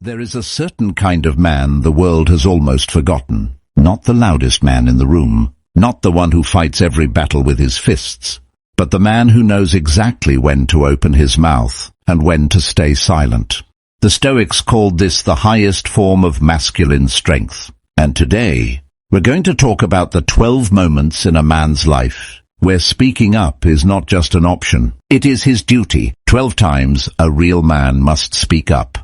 There is a certain kind of man the world has almost forgotten. Not the loudest man in the room, not the one who fights every battle with his fists, but the man who knows exactly when to open his mouth and when to stay silent. The Stoics called this the highest form of masculine strength. And today, we're going to talk about the 12 moments in a man's life where speaking up is not just an option, it is his duty. 12 times a real man must speak up.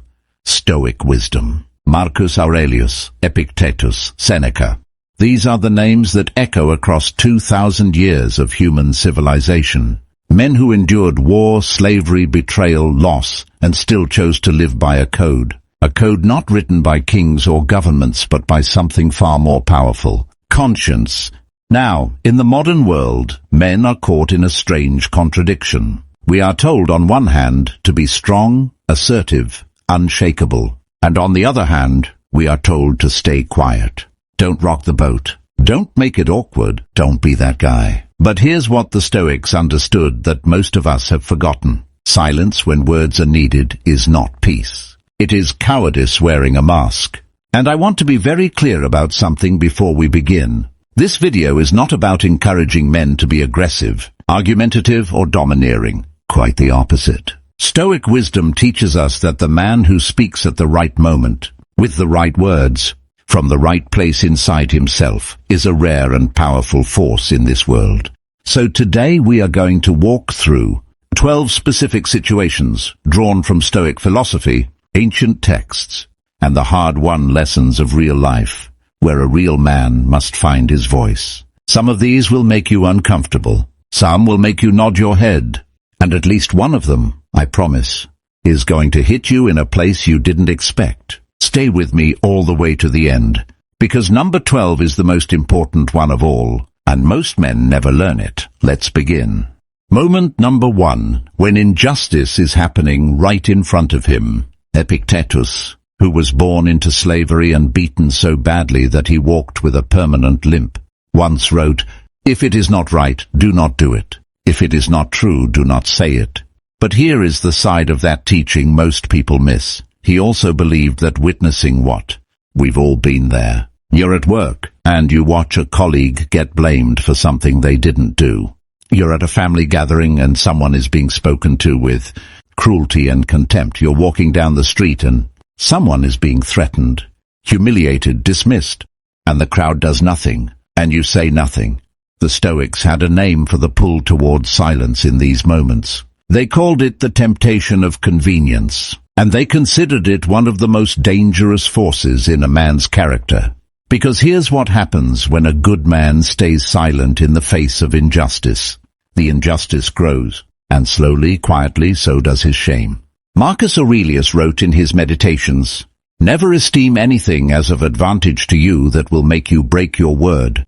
Stoic Wisdom. Marcus Aurelius, Epictetus, Seneca. These are the names that echo across 2,000 years of human civilization. Men who endured war, slavery, betrayal, loss, and still chose to live by a code. A code not written by kings or governments but by something far more powerful. Conscience. Now, in the modern world, men are caught in a strange contradiction. We are told on one hand to be strong, assertive, unshakable, and on the other hand, we are told to stay quiet. Don't rock the boat. Don't make it awkward. Don't be that guy. But here's what the Stoics understood that most of us have forgotten. Silence when words are needed is not peace. It is cowardice wearing a mask. And I want to be very clear about something before we begin. This video is not about encouraging men to be aggressive, argumentative, or domineering. Quite the opposite. Stoic wisdom teaches us that the man who speaks at the right moment, with the right words, from the right place inside himself, is a rare and powerful force in this world. So today we are going to walk through 12 specific situations drawn from Stoic philosophy, ancient texts, and the hard-won lessons of real life, where a real man must find his voice. Some of these will make you uncomfortable. Some will make you nod your head. And at least one of them, I promise, is going to hit you in a place you didn't expect. Stay with me all the way to the end, because number 12 is the most important one of all, and most men never learn it. Let's begin. Moment number 1, when injustice is happening right in front of him. Epictetus, who was born into slavery and beaten so badly that he walked with a permanent limp, once wrote, "If it is not right, do not do it. If it is not true, do not say it." But here is the side of that teaching most people miss. He also believed that witnessing what? We've all been there. You're at work, and you watch a colleague get blamed for something they didn't do. You're at a family gathering, and someone is being spoken to with cruelty and contempt. You're walking down the street, and someone is being threatened, humiliated, dismissed, and the crowd does nothing, and you say nothing. The Stoics had a name for the pull towards silence in these moments. They called it the temptation of convenience, and they considered it one of the most dangerous forces in a man's character. Because here's what happens when a good man stays silent in the face of injustice. The injustice grows, and slowly, quietly, so does his shame. Marcus Aurelius wrote in his Meditations, "Never esteem anything as of advantage to you that will make you break your word,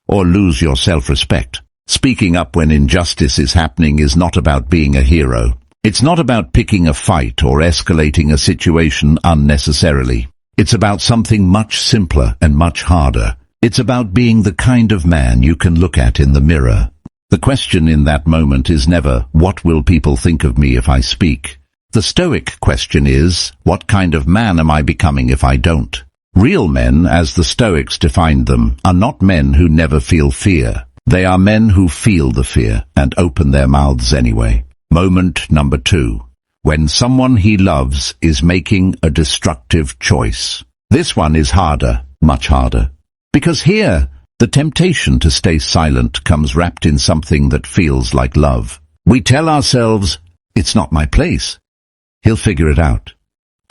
or lose your self-respect." Speaking up when injustice is happening is not about being a hero. It's not about picking a fight or escalating a situation unnecessarily. It's about something much simpler and much harder. It's about being the kind of man you can look at in the mirror. The question in that moment is never, what will people think of me if I speak? The Stoic question is, what kind of man am I becoming if I don't? Real men, as the Stoics defined them, are not men who never feel fear. They are men who feel the fear and open their mouths anyway. Moment number 2. When someone he loves is making a destructive choice. This one is harder, much harder. Because here, the temptation to stay silent comes wrapped in something that feels like love. We tell ourselves, it's not my place. He'll figure it out.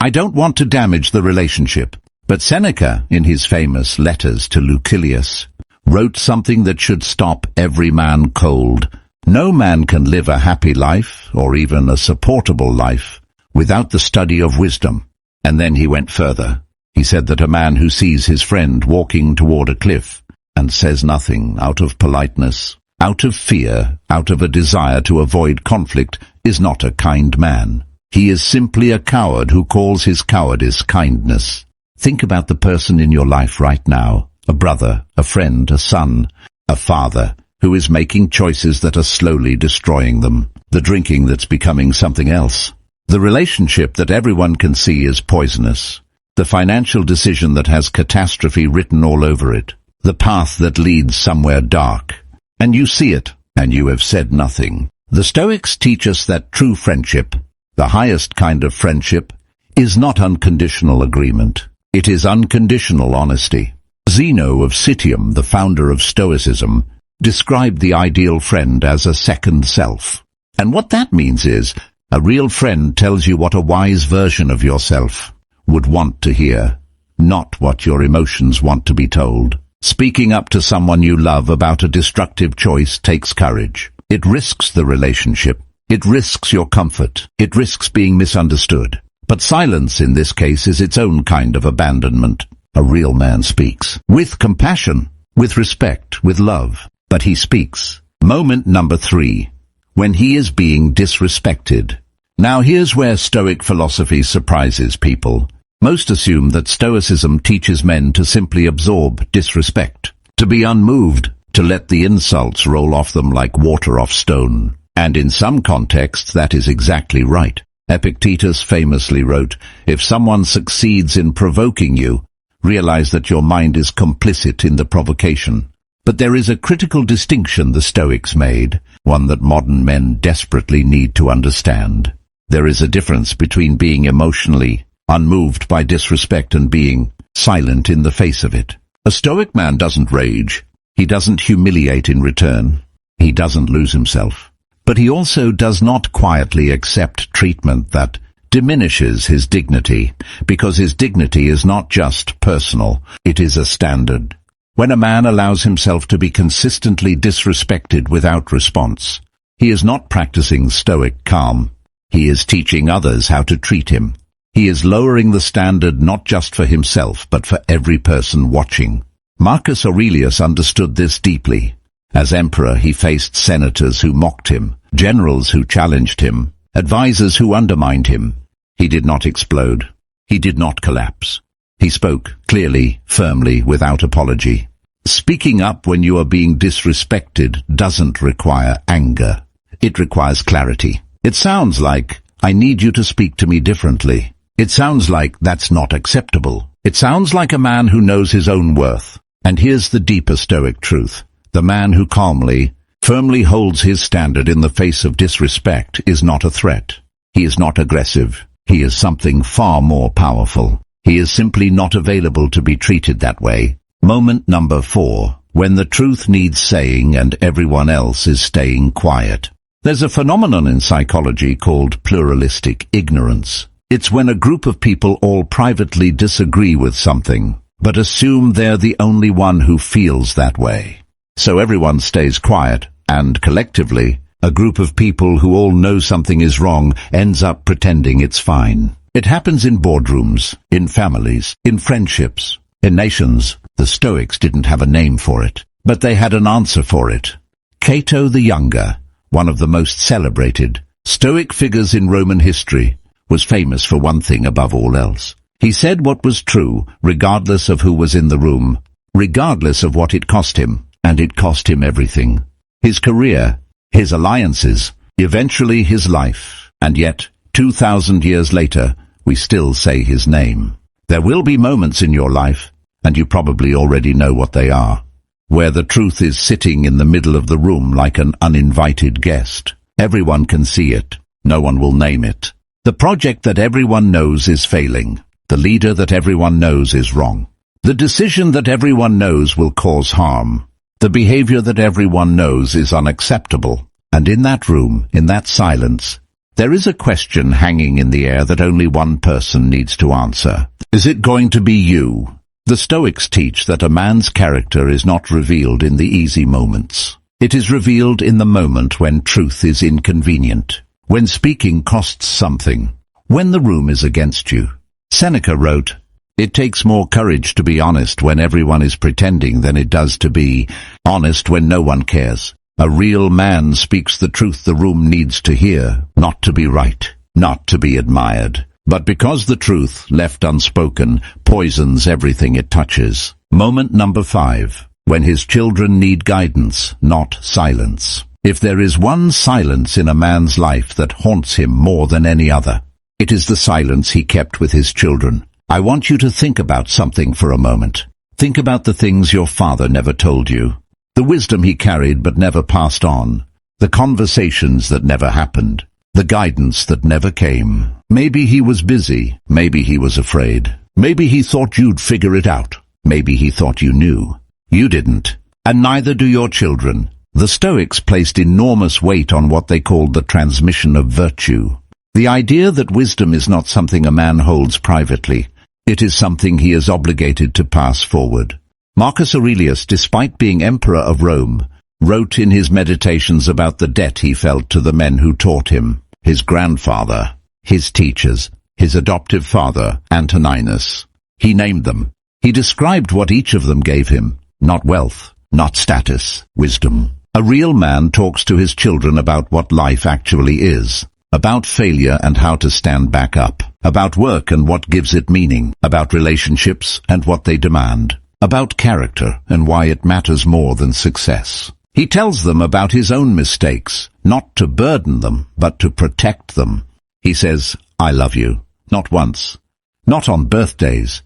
I don't want to damage the relationship. But Seneca, in his famous letters to Lucilius, wrote something that should stop every man cold. No man can live a happy life, or even a supportable life, without the study of wisdom. And then he went further. He said that a man who sees his friend walking toward a cliff and says nothing out of politeness, out of fear, out of a desire to avoid conflict, is not a kind man. He is simply a coward who calls his cowardice kindness. Think about the person in your life right now, a brother, a friend, a son, a father, who is making choices that are slowly destroying them, the drinking that's becoming something else, the relationship that everyone can see is poisonous, the financial decision that has catastrophe written all over it, the path that leads somewhere dark. And you see it, and you have said nothing. The Stoics teach us that true friendship, the highest kind of friendship, is not unconditional agreement. It is unconditional honesty. Zeno of Citium, the founder of Stoicism, described the ideal friend as a second self. And what that means is, a real friend tells you what a wise version of yourself would want to hear, not what your emotions want to be told. Speaking up to someone you love about a destructive choice takes courage. It risks the relationship. It risks your comfort. It risks being misunderstood. But silence in this case is its own kind of abandonment. A real man speaks. With compassion, with respect, with love. But he speaks. Moment number 3. When he is being disrespected. Now here's where Stoic philosophy surprises people. Most assume that Stoicism teaches men to simply absorb disrespect, to be unmoved, to let the insults roll off them like water off stone. And in some contexts that is exactly right. Epictetus famously wrote, "If someone succeeds in provoking you, realize that your mind is complicit in the provocation." But there is a critical distinction the Stoics made, one that modern men desperately need to understand. There is a difference between being emotionally unmoved by disrespect and being silent in the face of it. A Stoic man doesn't rage. He doesn't humiliate in return. He doesn't lose himself. But he also does not quietly accept treatment that diminishes his dignity, because his dignity is not just personal, it is a standard. When a man allows himself to be consistently disrespected without response, he is not practicing Stoic calm. He is teaching others how to treat him. He is lowering the standard not just for himself, but for every person watching. Marcus Aurelius understood this deeply. As emperor, he faced senators who mocked him, generals who challenged him, advisors who undermined him. He did not explode. He did not collapse. He spoke clearly, firmly, without apology. Speaking up when you are being disrespected doesn't require anger. It requires clarity. It sounds like, "I need you to speak to me differently." It sounds like, "That's not acceptable." It sounds like a man who knows his own worth. And here's the deeper Stoic truth. The man who calmly, firmly holds his standard in the face of disrespect is not a threat. He is not aggressive. He is something far more powerful. He is simply not available to be treated that way. Moment number 4. When the truth needs saying and everyone else is staying quiet. There's a phenomenon in psychology called pluralistic ignorance. It's when a group of people all privately disagree with something, but assume they're the only one who feels that way. So everyone stays quiet, and collectively, a group of people who all know something is wrong ends up pretending it's fine. It happens in boardrooms, in families, in friendships, in nations. The Stoics didn't have a name for it, but they had an answer for it. Cato the Younger, one of the most celebrated Stoic figures in Roman history, was famous for one thing above all else. He said what was true, regardless of who was in the room, regardless of what it cost him, and it cost him everything. His career, his alliances, eventually his life, and yet, 2,000 years later, we still say his name. There will be moments in your life, and you probably already know what they are, where the truth is sitting in the middle of the room like an uninvited guest. Everyone can see it. No one will name it. The project that everyone knows is failing. The leader that everyone knows is wrong. The decision that everyone knows will cause harm. The behavior that everyone knows is unacceptable. And in that room, in that silence, there is a question hanging in the air that only one person needs to answer. Is it going to be you? The Stoics teach that a man's character is not revealed in the easy moments. It is revealed in the moment when truth is inconvenient, when speaking costs something, when the room is against you. Seneca wrote, "It takes more courage to be honest when everyone is pretending than it does to be honest when no one cares." A real man speaks the truth the room needs to hear, not to be right, not to be admired, but because the truth, left unspoken, poisons everything it touches. Moment number 5. When his children need guidance, not silence. If there is one silence in a man's life that haunts him more than any other, it is the silence he kept with his children. I want you to think about something for a moment. Think about the things your father never told you, the wisdom he carried but never passed on, the conversations that never happened, the guidance that never came. Maybe he was busy, maybe he was afraid, maybe he thought you'd figure it out, maybe he thought you knew. You didn't, and neither do your children. The Stoics placed enormous weight on what they called the transmission of virtue. The idea that wisdom is not something a man holds privately. It is something he is obligated to pass forward. Marcus Aurelius, despite being emperor of Rome, wrote in his meditations about the debt he felt to the men who taught him, his grandfather, his teachers, his adoptive father, Antoninus. He named them. He described what each of them gave him, not wealth, not status, wisdom. A real man talks to his children about what life actually is, about failure and how to stand back up, about work and what gives it meaning, about relationships and what they demand, about character and why it matters more than success. He tells them about his own mistakes, not to burden them, but to protect them. He says, "I love you," not once, not on birthdays,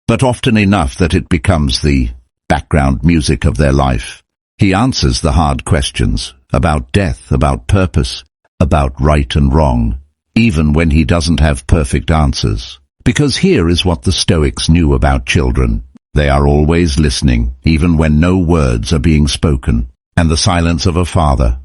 but often enough that it becomes the background music of their life. He answers the hard questions about death, about purpose, about right and wrong, even when he doesn't have perfect answers. Because here is what the Stoics knew about children. They are always listening, even when no words are being spoken. And the silence of a father,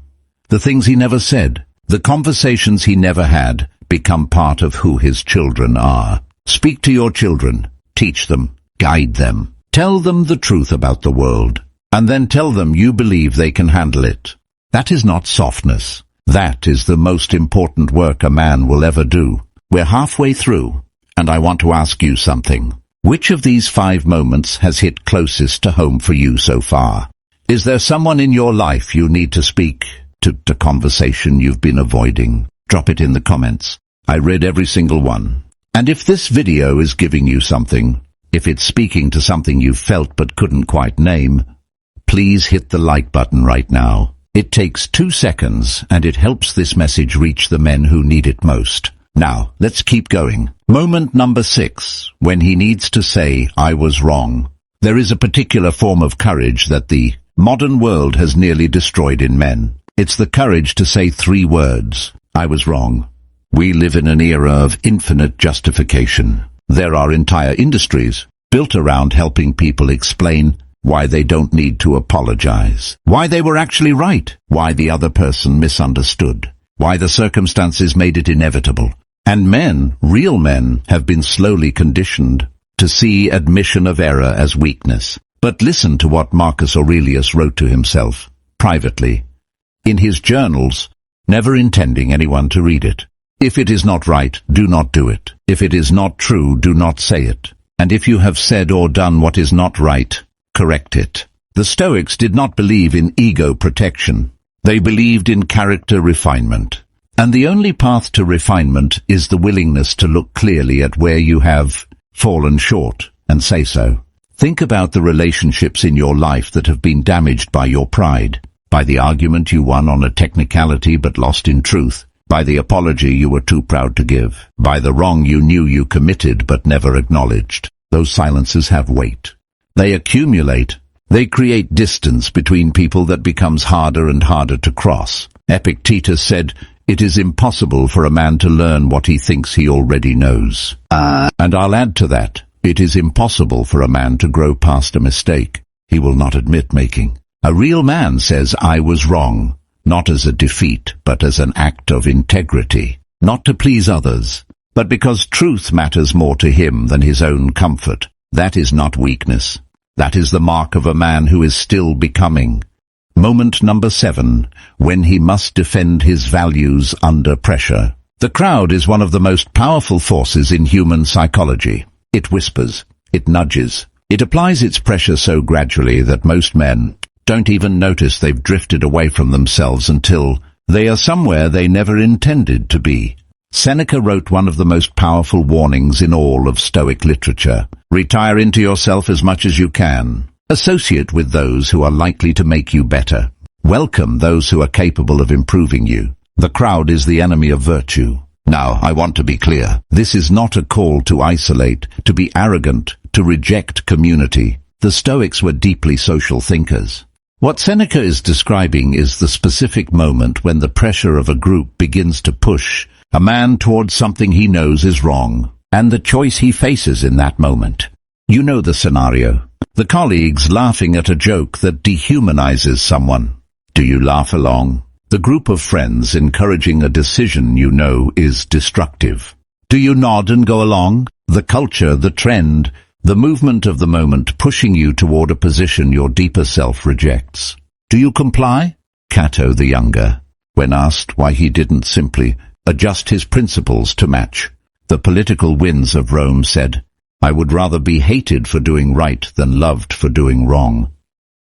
the things he never said, the conversations he never had, become part of who his children are. Speak to your children, teach them, guide them, tell them the truth about the world, and then tell them you believe they can handle it. That is not softness. That is the most important work a man will ever do. We're halfway through, and I want to ask you something. Which of these 5 moments has hit closest to home for you so far? Is there someone in your life you need to speak to, the conversation you've been avoiding? Drop it in the comments. I read every single one. And if this video is giving you something, if it's speaking to something you felt but couldn't quite name, please hit the like button right now. It takes 2 seconds and it helps this message reach the men who need it most. Now, let's keep going. Moment number 6, when he needs to say, "I was wrong." There is a particular form of courage that the modern world has nearly destroyed in men. It's the courage to say 3 words, "I was wrong." We live in an era of infinite justification. There are entire industries built around helping people explain why they don't need to apologize, why they were actually right, why the other person misunderstood, why the circumstances made it inevitable. And men, real men, have been slowly conditioned to see admission of error as weakness. But listen to what Marcus Aurelius wrote to himself, privately, in his journals, never intending anyone to read it. "If it is not right, do not do it. If it is not true, do not say it. And if you have said or done what is not right, correct it." The Stoics did not believe in ego protection. They believed in character refinement. And the only path to refinement is the willingness to look clearly at where you have fallen short and say so. Think about the relationships in your life that have been damaged by your pride, by the argument you won on a technicality but lost in truth, by the apology you were too proud to give, by the wrong you knew you committed but never acknowledged. Those silences have weight. They accumulate. They create distance between people that becomes harder and harder to cross. Epictetus said, "It is impossible for a man to learn what he thinks he already knows." And I'll add to that, it is impossible for a man to grow past a mistake he will not admit making. A real man says, "I was wrong," not as a defeat, but as an act of integrity. Not to please others, but because truth matters more to him than his own comfort. That is not weakness. That is the mark of a man who is still becoming. Moment number 7, when he must defend his values under pressure. The crowd is one of the most powerful forces in human psychology. It whispers, it nudges, it applies its pressure so gradually that most men don't even notice they've drifted away from themselves until they are somewhere they never intended to be. Seneca wrote one of the most powerful warnings in all of Stoic literature. Retire into yourself as much as you can. Associate with those who are likely to make you better. Welcome those who are capable of improving you. The crowd is the enemy of virtue. Now, I want to be clear. This is not a call to isolate, to be arrogant, to reject community. The Stoics were deeply social thinkers. What Seneca is describing is the specific moment when the pressure of a group begins to push a man towards something he knows is wrong, and the choice he faces in that moment. You know the scenario. The colleagues laughing at a joke that dehumanizes someone. Do you laugh along? The group of friends encouraging a decision you know is destructive. Do you nod and go along? The culture, the trend, the movement of the moment pushing you toward a position your deeper self rejects. Do you comply? Cato the Younger, when asked why he didn't simply adjust his principles to match the political winds of Rome, said, "I would rather be hated for doing right than loved for doing wrong."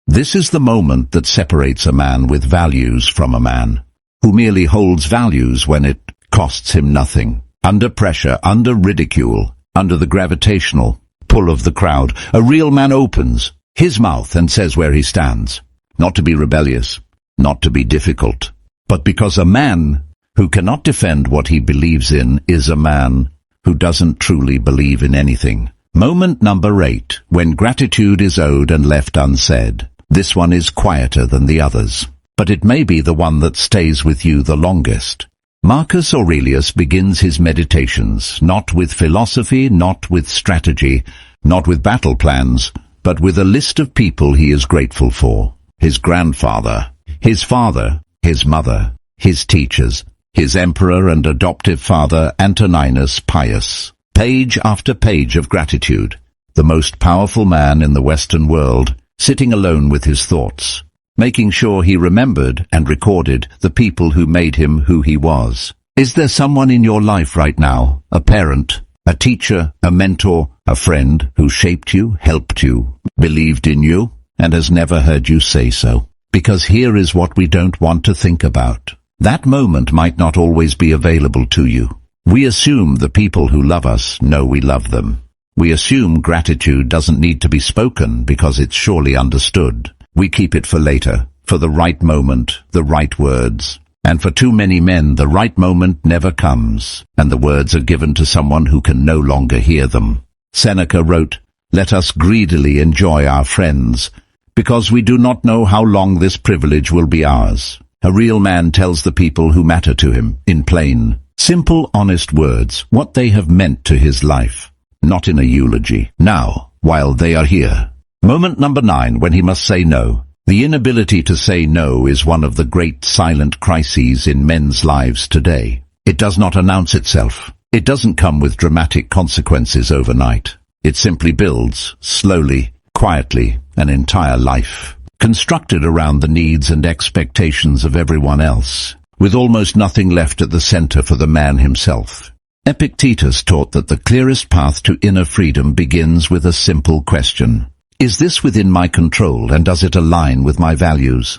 This is the moment that separates a man with values from a man who merely holds values when it costs him nothing. Under pressure, under ridicule, under the gravitational pull of the crowd, a real man opens his mouth and says where he stands, not to be rebellious, not to be difficult, but because a man who cannot defend what he believes in is a man who doesn't truly believe in anything. Moment number 8, when gratitude is owed and left unsaid. This one is quieter than the others, but it may be the one that stays with you the longest. Marcus Aurelius begins his meditations not with philosophy, not with strategy, not with battle plans, but with a list of people he is grateful for. His grandfather, his father, his mother, his teachers, his emperor and adoptive father Antoninus Pius. Page after page of gratitude. The most powerful man in the Western world, sitting alone with his thoughts, making sure he remembered and recorded the people who made him who he was. Is there someone in your life right now, a parent, a teacher, a mentor, a friend who shaped you, helped you, believed in you, and has never heard you say so? Because here is what we don't want to think about. That moment might not always be available to you. We assume the people who love us know we love them. We assume gratitude doesn't need to be spoken because it's surely understood. We keep it for later, for the right moment, the right words. And for too many men, the right moment never comes, and the words are given to someone who can no longer hear them. Seneca wrote, "Let us greedily enjoy our friends, because we do not know how long this privilege will be ours." A real man tells the people who matter to him, in plain, simple, honest words, what they have meant to his life, not in a eulogy. Now, while they are here. Moment number 9, when he must say no. The inability to say no is one of the great silent crises in men's lives today. It does not announce itself. It doesn't come with dramatic consequences overnight. It simply builds, slowly, quietly, an entire life, constructed around the needs and expectations of everyone else, with almost nothing left at the center for the man himself. Epictetus taught that the clearest path to inner freedom begins with a simple question. Is this within my control, and does it align with my values?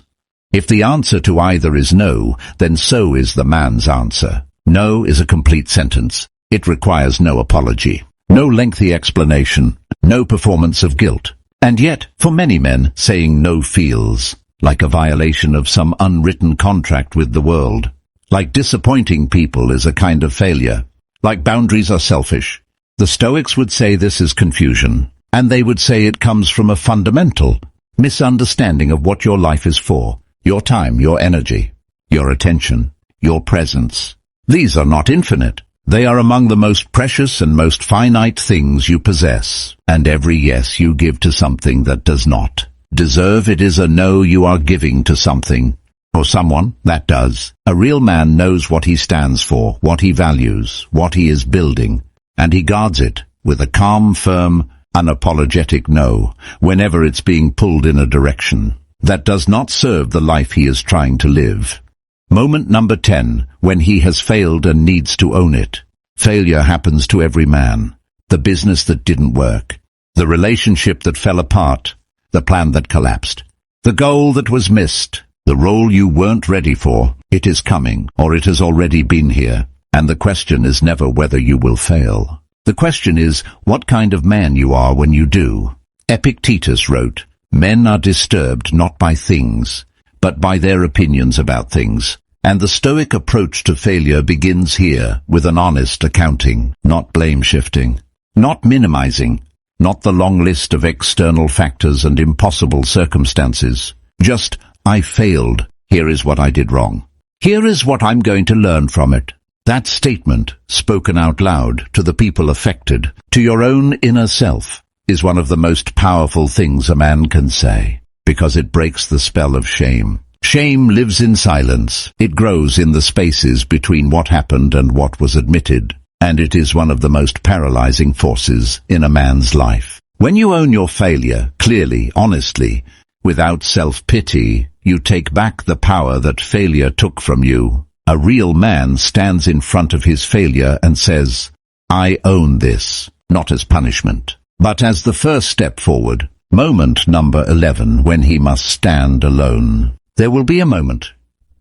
If the answer to either is no, then so is the man's answer. No is a complete sentence. It requires no apology, no lengthy explanation, no performance of guilt. And yet, for many men, saying no feels like a violation of some unwritten contract with the world. Like disappointing people is a kind of failure. Like boundaries are selfish. The Stoics would say this is confusion, and they would say it comes from a fundamental misunderstanding of what your life is for, your time, your energy, your attention, your presence. These are not infinite. They are among the most precious and most finite things you possess, and every yes you give to something that does not deserve it is a no you are giving to something, or someone, that does. A real man knows what he stands for, what he values, what he is building, and he guards it with a calm, firm, unapologetic no, whenever it's being pulled in a direction that does not serve the life he is trying to live. Moment number 10, when he has failed and needs to own it. Failure happens to every man. The business that didn't work, the relationship that fell apart, the plan that collapsed, the goal that was missed, the role you weren't ready for. It is coming, or it has already been here, and the question is never whether you will fail. The question is what kind of man you are when you do. Epictetus wrote, "Men are disturbed not by things, but by their opinions about things. And the Stoic approach to failure begins here with an honest accounting, not blame-shifting, not minimizing, not the long list of external factors and impossible circumstances. Just, I failed. Here is what I did wrong. Here is what I'm going to learn from it. That statement, spoken out loud to the people affected, to your own inner self, is one of the most powerful things a man can say, because it breaks the spell of shame. Shame lives in silence. It grows in the spaces between what happened and what was admitted, and it is one of the most paralyzing forces in a man's life. When you own your failure, clearly, honestly, without self-pity, you take back the power that failure took from you. A real man stands in front of his failure and says, I own this, not as punishment, but as the first step forward. Moment number 11, when he must stand alone. There will be a moment,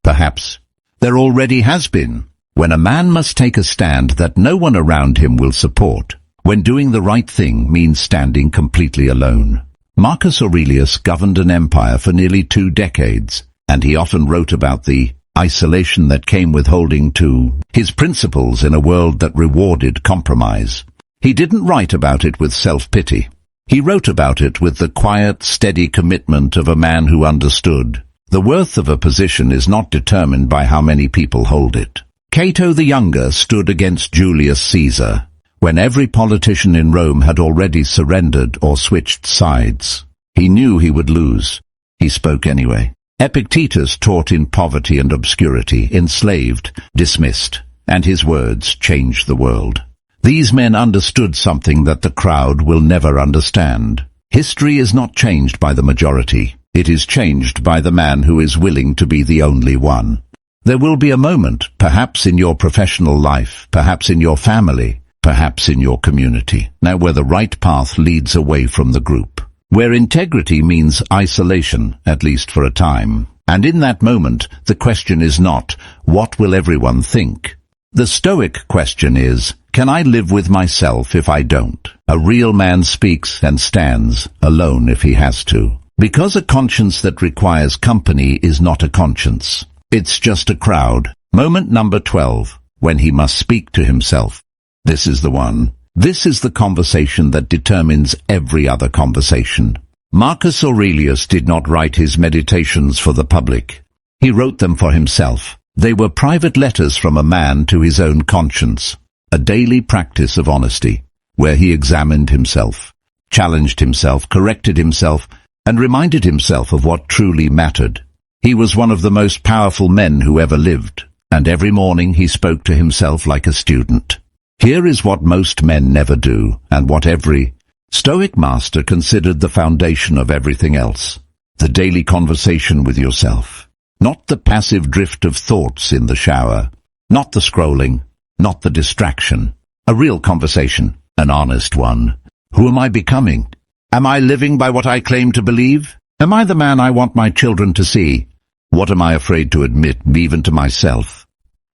perhaps there already has been, when a man must take a stand that no one around him will support, when doing the right thing means standing completely alone. Marcus Aurelius governed an empire for nearly 2 decades, and he often wrote about the isolation that came with holding to his principles in a world that rewarded compromise. He didn't write about it with self-pity. He wrote about it with the quiet, steady commitment of a man who understood. The worth of a position is not determined by how many people hold it. Cato the Younger stood against Julius Caesar, when every politician in Rome had already surrendered or switched sides. He knew he would lose. He spoke anyway. Epictetus taught in poverty and obscurity, enslaved, dismissed, and his words changed the world. These men understood something that the crowd will never understand. History is not changed by the majority. It is changed by the man who is willing to be the only one. There will be a moment, perhaps in your professional life, perhaps in your family, perhaps in your community, now where the right path leads away from the group, where integrity means isolation, at least for a time. And in that moment, the question is not, what will everyone think? The Stoic question is, can I live with myself if I don't? A real man speaks and stands alone if he has to. Because a conscience that requires company is not a conscience. It's just a crowd. Moment number 12, when he must speak to himself. This is the one. This is the conversation that determines every other conversation. Marcus Aurelius did not write his meditations for the public. He wrote them for himself. They were private letters from a man to his own conscience, a daily practice of honesty, where he examined himself, challenged himself, corrected himself, and reminded himself of what truly mattered. He was one of the most powerful men who ever lived, and every morning he spoke to himself like a student. Here is what most men never do, and what every Stoic master considered the foundation of everything else: the daily conversation with yourself. Not the passive drift of thoughts in the shower, not the scrolling, not the distraction. A real conversation, an honest one. Who am I becoming? Am I living by what I claim to believe? Am I the man I want my children to see? What am I afraid to admit, even to myself?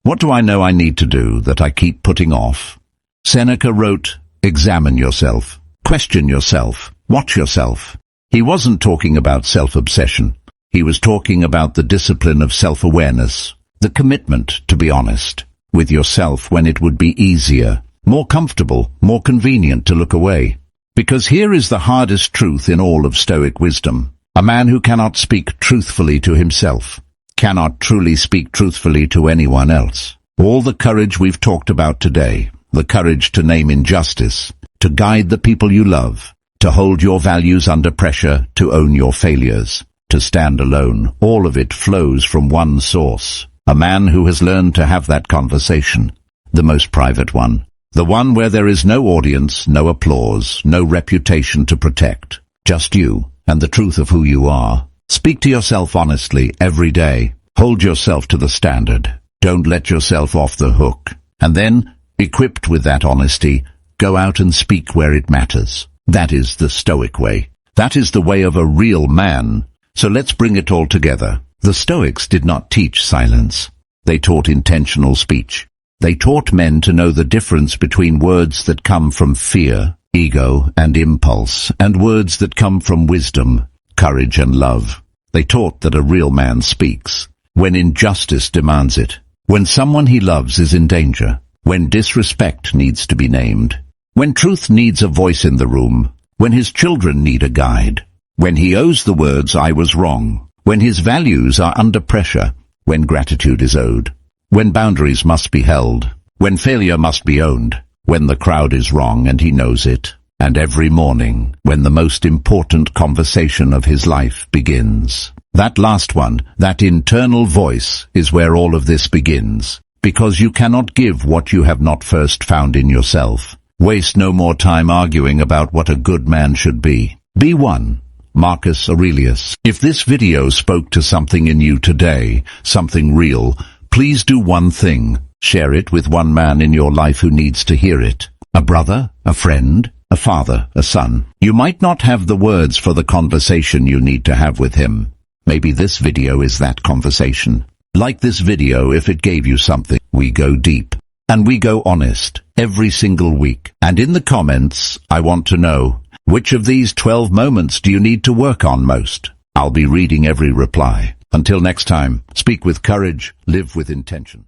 What do I know I need to do that I keep putting off? Seneca wrote, examine yourself, question yourself, watch yourself. He wasn't talking about self-obsession. He was talking about the discipline of self-awareness, the commitment to be honest with yourself when it would be easier, more comfortable, more convenient to look away. Because here is the hardest truth in all of Stoic wisdom. A man who cannot speak truthfully to himself cannot truly speak truthfully to anyone else. All the courage we've talked about today, the courage to name injustice, to guide the people you love, to hold your values under pressure, to own your failures, to stand alone, all of it flows from one source. A man who has learned to have that conversation, the most private one, the one where there is no audience, no applause, no reputation to protect, just you and the truth of who you are. Speak to yourself honestly every day. Hold yourself to the standard. Don't let yourself off the hook. And then, equipped with that honesty, go out and speak where it matters. That is the Stoic way. That is the way of a real man. So let's bring it all together. The Stoics did not teach silence. They taught intentional speech. They taught men to know the difference between words that come from fear, ego, and impulse, and words that come from wisdom, courage, and love. They taught that a real man speaks, when injustice demands it, when someone he loves is in danger, when disrespect needs to be named, when truth needs a voice in the room, when his children need a guide, when he owes the words "I was wrong," when his values are under pressure, when gratitude is owed, when boundaries must be held, when failure must be owned, when the crowd is wrong and he knows it, and every morning, when the most important conversation of his life begins. That last one, that internal voice, is where all of this begins, because you cannot give what you have not first found in yourself. Waste no more time arguing about what a good man should be. Be one. Marcus Aurelius. If this video spoke to something in you today, something real, please do one thing. Share it with one man in your life who needs to hear it. A brother, a friend, a father, a son. You might not have the words for the conversation you need to have with him. Maybe this video is that conversation. Like this video if it gave you something. We go deep. And we go honest. Every single week. And in the comments, I want to know, which of these 12 moments do you need to work on most? I'll be reading every reply. Until next time, speak with courage, live with intention.